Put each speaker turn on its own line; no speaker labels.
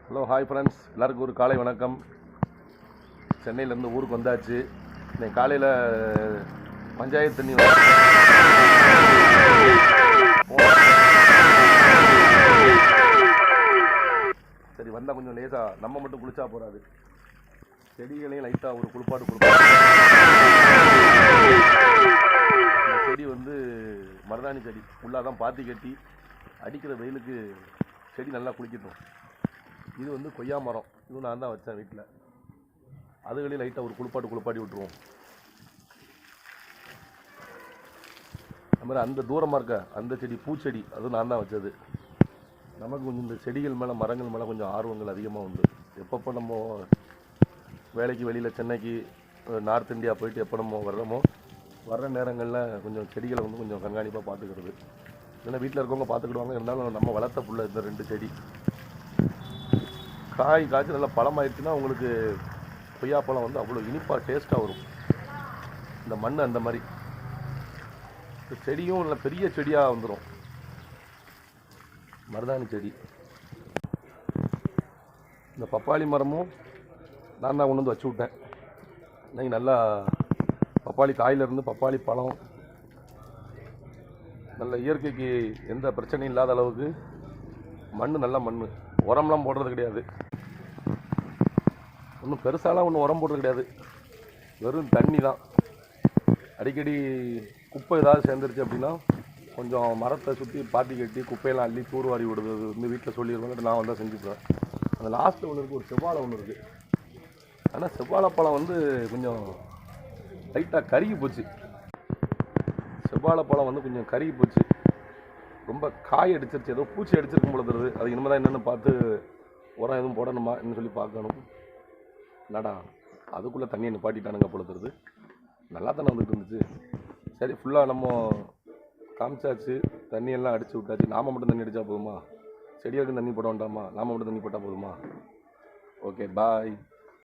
Hello hi friends, எல்லாருக்கும் ஒரு காலை வணக்கம். சென்னையிலேருந்து ஊருக்கு வந்தாச்சு. இன்னைக்கு காலையில் பஞ்சாயத்து தண்ணி சரி வந்தால் கொஞ்சம் லேசாக நம்ம மட்டும் குளிச்சா போகாது, செடிகளையும் லைட்டாக ஒரு குளிப்பாடு கொடுப்போம். இந்த செடி வந்து மருதாணி செடி, ஃபுல்லாக தான் பாத்தி கட்டி அடிக்கிற வெயிலுக்கு செடி நல்லா குளிக்கட்டும். இது வந்து கொய்யா மரம், இது நான் தான் வச்சேன் வீட்டில். அதுகளையும் லைட்டாக ஒரு குளிப்பாட்டி விட்டுருவோம். அது மாதிரி அந்த தூரமாக இருக்க அந்த செடி பூச்செடி, அதுவும் நான் தான் வச்சது. நமக்கு கொஞ்சம் இந்த செடிகள் மேலே மரங்கள் மேலே கொஞ்சம் ஆர்வங்கள் அதிகமாக உண்டு. எப்பப்போ நம்ம வேலைக்கு வெளியில் சென்னைக்கு நார்த் இந்தியா போயிட்டு எப்போ நம்ம வர்ற நேரங்களில் கொஞ்சம் செடிகளை வந்து கொஞ்சம் கண்காணிப்பாக பார்த்துக்கிறது. இல்லைன்னா வீட்டில் இருக்கவங்க பார்த்துக்கிடுவாங்க. இருந்தாலும் நம்ம வளர்த்த புள்ள இந்த 2 செடி காய் காய்ச்சி நல்லா பழமாயிடுச்சுன்னா உங்களுக்கு கொய்யாப்பழம் வந்து அவ்வளோ இனிப்பாக டேஸ்ட்டாக வரும். இந்த மண் அந்த மாதிரி செடியும் நல்ல பெரிய செடியாக வந்துடும். மருதாணி செடி, இந்த பப்பாளி மரமும் நான் தான் கொண்டு வந்து வச்சு விட்டேன். இன்னைக்கு நல்லா பப்பாளி காயிலிருந்து பப்பாளி பழம் நல்ல இயற்கைக்கு எந்த பிரச்சனையும் இல்லாத அளவுக்கு மண் நல்ல மண். உரம்லாம் போடுறது கிடையாது, ஒன்றும் பெருசாலாம் ஒன்றும் உரம் போடுறது கிடையாது, வெறும் தண்ணி தான். அடிக்கடி குப்பை ஏதாவது சேர்ந்துருச்சு அப்படின்னா கொஞ்சம் மரத்தை சுற்றி பாத்தி கட்டி குப்பையெல்லாம் அள்ளி தூர்வாரி விடுறது வந்து வீட்டில் சொல்லிடுவாங்க. நான் வந்தால் செஞ்சுப்பேன். அந்த லாஸ்ட்டில் ஒன்று இருக்குது, ஒரு செவ்வாழை ஒன்று இருக்குது. ஆனால் செவ்வாழைப்பழம் வந்து கொஞ்சம் லைட்டாக கருகி போச்சு. செவ்வாழைப்பழம் வந்து கொஞ்சம் கருகி போச்சு, ரொம்ப காய் அடிச்சிருச்சு, ஏதோ பூச்சி அடிச்சிருக்கும் போல தருது. அது இனிமேல் தான் என்னென்னு பார்த்து உரம் எதுவும் போடணுமா என்ன சொல்லி பார்க்கணும். என்னடா அதுக்குள்ளே தண்ணியை நிப்பாட்டிட்டானுங்க போல தருது. நல்லா தானே வந்துட்டு இருந்துச்சு. சரி ஃபுல்லாக நம்ம காமிச்சாச்சு, தண்ணியெல்லாம் அடித்து விட்டாச்சு. நாம் மட்டும் தண்ணி அடித்தா போதுமா? செடிகளுக்கு தண்ணி போட வேண்டாமா? நாம் மட்டும் தண்ணி போட்டால் போதுமா? ஓகே, பாய்.